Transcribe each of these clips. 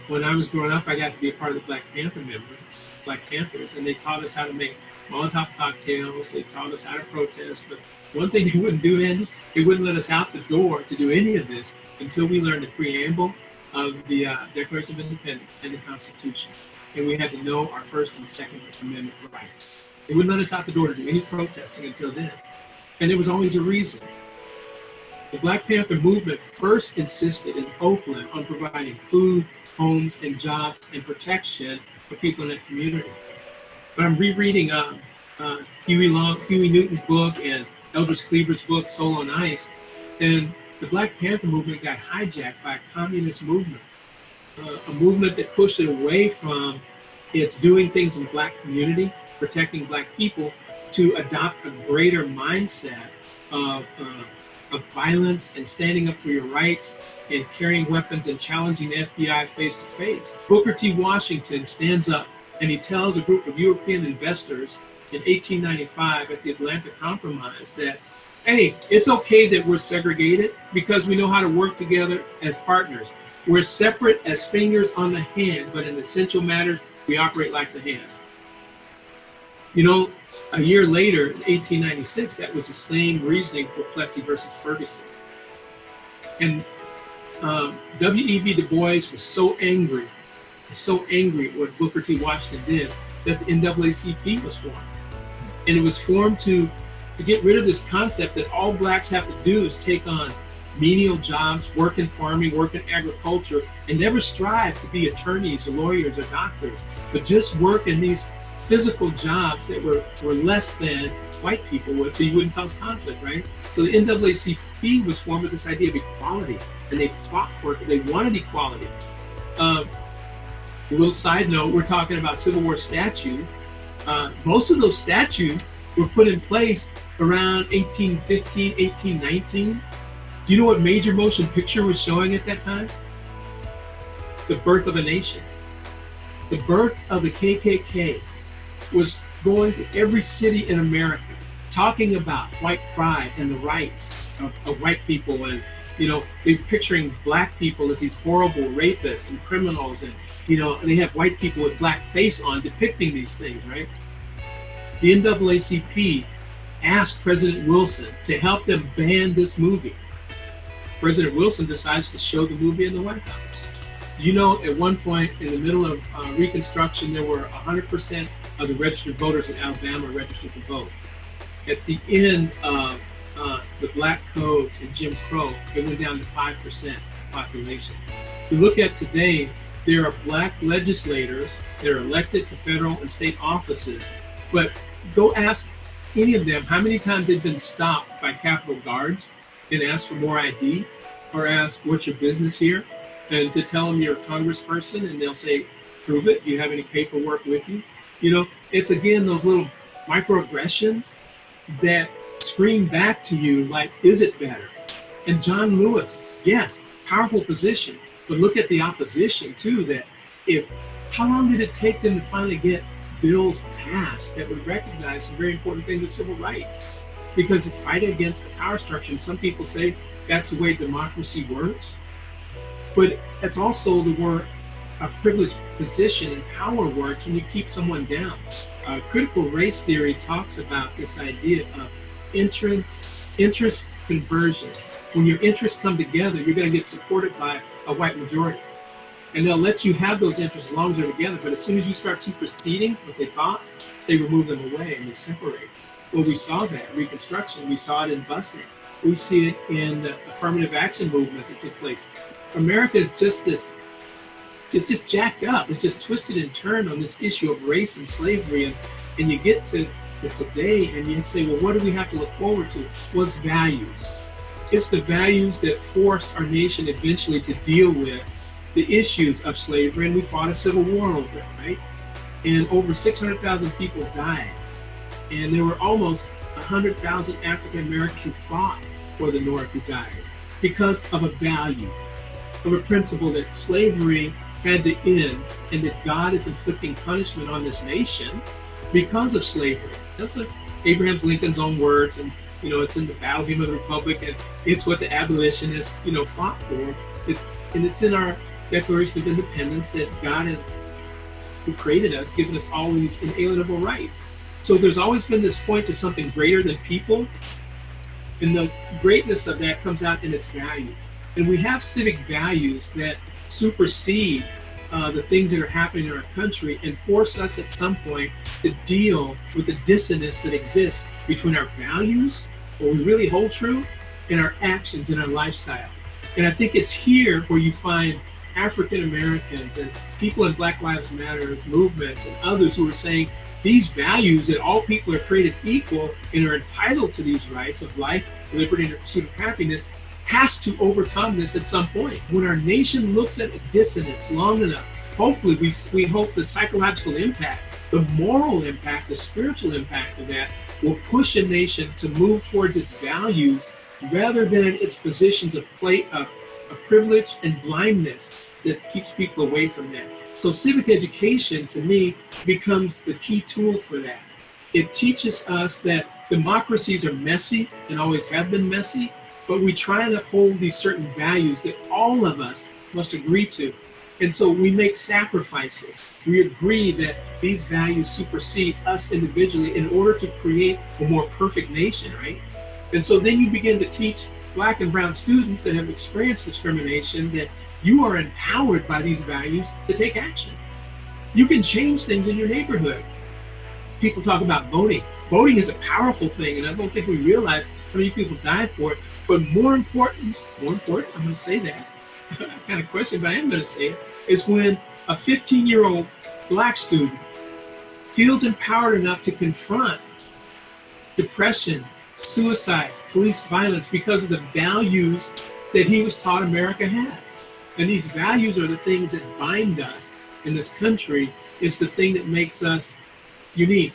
when I was growing up, I got to be a part of the Black Panthers, and they taught us how to make Molotov cocktails. They taught us how to protest. But one thing they wouldn't do, Andy, they wouldn't let us out the door to do any of this until we learned the preamble of the Declaration of Independence and the Constitution. And we had to know our First and Second Amendment rights. They wouldn't let us out the door to do any protesting until then. And there was always a reason. The Black Panther movement first insisted in Oakland on providing food, homes, and jobs and protection for people in that community. But I'm rereading Huey Newton's book and Eldridge Cleaver's book, Soul on Ice, and the Black Panther movement got hijacked by a communist movement, a movement that pushed it away from its doing things in the Black community, protecting Black people, to adopt a greater mindset of violence and standing up for your rights and carrying weapons and challenging the FBI face to face. Booker T. Washington stands up and he tells a group of European investors in 1895 at the Atlanta Compromise that, hey, it's okay that we're segregated because we know how to work together as partners. We're separate as fingers on the hand, but in essential matters, we operate like the hand. You know, a year later, in 1896, that was the same reasoning for Plessy versus Ferguson. And W.E.B. Du Bois was so angry at what Booker T. Washington did that the NAACP was formed. And it was formed to get rid of this concept that all Blacks have to do is take on menial jobs, work in farming, work in agriculture, and never strive to be attorneys or lawyers or doctors, but just work in these physical jobs that were less than white people would, so you wouldn't cause conflict, right? So the NAACP was formed with this idea of equality, and they fought for it. They wanted equality. A little side note, we're talking about Civil War statutes. Most of those statutes were put in place around 1815, 1819. Do you know what major motion picture was showing at that time? The Birth of a Nation. The birth of the KKK was going to every city in America, talking about white pride and the rights of white people, and they're picturing Black people as these horrible rapists and criminals, and they have white people with black face on depicting these things, right? The NAACP asked President Wilson to help them ban this movie. President Wilson decides to show the movie in the White House. At one point in the middle of Reconstruction, there were 100% of the registered voters in Alabama registered to vote. At the end of the Black codes and Jim Crow, it went down to 5% population. If you look at today, there are Black legislators that are elected to federal and state offices, but go ask any of them how many times they've been stopped by Capitol Guards and asked for more ID, or asked, what's your business here? And to tell them you're a congressperson, and they'll say, prove it. Do you have any paperwork with you? It's again those little microaggressions that scream back to you like, is it better? And John Lewis, yes, powerful position, but look at the opposition too, that how long did it take them to finally get bills passed that would recognize some very important things with civil rights? Because it's fighting against the power structure, and some people say that's the way democracy works. But it's also the way a privileged position and power works when you keep someone down. Critical race theory talks about this idea of interest conversion. When your interests come together, you're going to get supported by a white majority. And they'll let you have those interests as long as they're together. But as soon as you start superseding what they thought, they remove them away and they separate. Well, we saw that in Reconstruction. We saw it in busing. We see it in the affirmative action movements that took place. America is just this, it's just jacked up. It's just twisted and turned on this issue of race and slavery. And you get to today and you say, well, what do we have to look forward to? Well, it's values. It's the values that forced our nation eventually to deal with the issues of slavery. And we fought a civil war over it, right? And over 600,000 people died. And there were almost 100,000 African Americans who fought for the North who died because of a value, of a principle that slavery had to end, and that God is inflicting punishment on this nation because of slavery. That's what Abraham Lincoln's own words, and it's in the Battle Hymn of the Republic, and it's what the abolitionists fought for. And it's in our Declaration of Independence that God has, who created us, given us all these inalienable rights. So there's always been this point to something greater than people, and the greatness of that comes out in its values. And we have civic values that supersede the things that are happening in our country and force us at some point to deal with the dissonance that exists between our values, what we really hold true, and our actions and our lifestyle. And I think it's here where you find African Americans and people in Black Lives Matter movements and others who are saying these values that all people are created equal and are entitled to these rights of life, liberty, and the pursuit of happiness has to overcome this at some point. When our nation looks at a dissonance long enough, hopefully we hope the psychological impact, the moral impact, the spiritual impact of that will push a nation to move towards its values rather than its positions of privilege and blindness that keeps people away from that. So civic education, to me, becomes the key tool for that. It teaches us that democracies are messy and always have been messy, but we try to uphold these certain values that all of us must agree to. And so we make sacrifices. We agree that these values supersede us individually in order to create a more perfect nation, right? And so then you begin to teach Black and brown students that have experienced discrimination that you are empowered by these values to take action. You can change things in your neighborhood. People talk about voting. Voting is a powerful thing, and I don't think we realize how many people died for it. But more important, I'm going to say that, kind of question, but I am going to say it, is when a 15-year-old Black student feels empowered enough to confront depression, suicide, police violence because of the values that he was taught America has. And these values are the things that bind us in this country. It's the thing that makes us unique.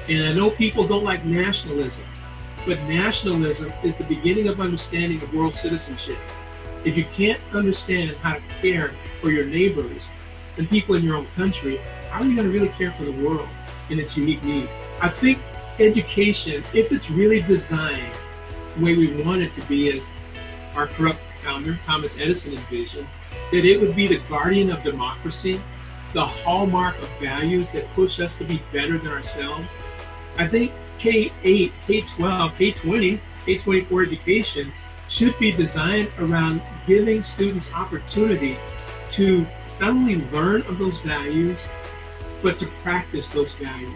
And I know people don't like nationalism, but nationalism is the beginning of understanding of world citizenship. If you can't understand how to care for your neighbors and people in your own country, how are you going to really care for the world and its unique needs? I think education, if it's really designed the way we want it to be, as our corrupt founder, Thomas Edison, envisioned, that it would be the guardian of democracy, the hallmark of values that push us to be better than ourselves. I think K-8, K-12, K-20, K-24 education should be designed around giving students opportunity to not only learn of those values, but to practice those values.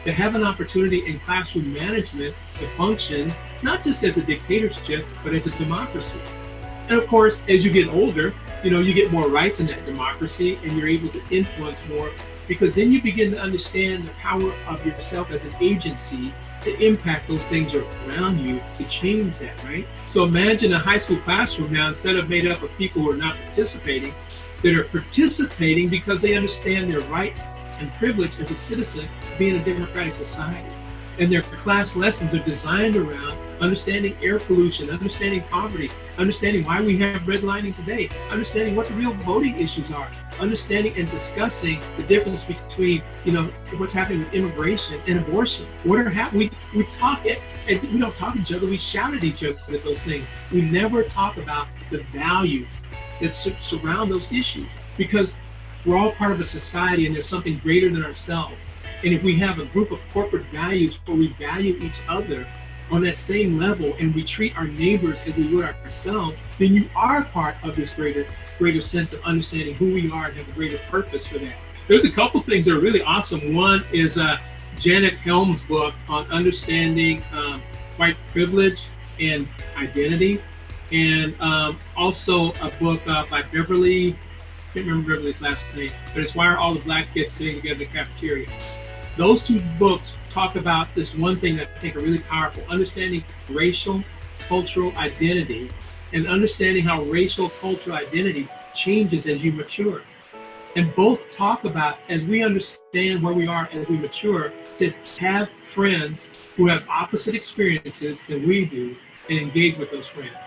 To have an opportunity in classroom management to function, not just as a dictatorship, but as a democracy. And of course, as you get older, you get more rights in that democracy and you're able to influence more, because then you begin to understand the power of yourself as an agency to impact those things around you, to change that, right? So imagine a high school classroom now, instead of made up of people who are not participating, that are participating because they understand their rights and privilege as a citizen being in a democratic society. And their class lessons are designed around understanding air pollution, understanding poverty, understanding why we have redlining today, understanding what the real voting issues are, understanding and discussing the difference between, what's happening with immigration and abortion. What are happening? We talk it, and we don't talk to each other, we shout at each other at those things. We never talk about the values that surround those issues, because we're all part of a society and there's something greater than ourselves. And if we have a group of corporate values where we value each other on that same level and we treat our neighbors as we would ourselves, then you are part of this greater sense of understanding who we are and have a greater purpose for that. There's a couple things that are really awesome. One is Janet Helm's book on understanding white privilege and identity, and also a book by Beverly, I can't remember Beverly's last name, but it's Why Are All the Black Kids Sitting Together in the Cafeteria? Those two books talk about this one thing that I think are really powerful, understanding racial, cultural identity, and understanding how racial, cultural identity changes as you mature. And both talk about, as we understand where we are as we mature, to have friends who have opposite experiences than we do and engage with those friends.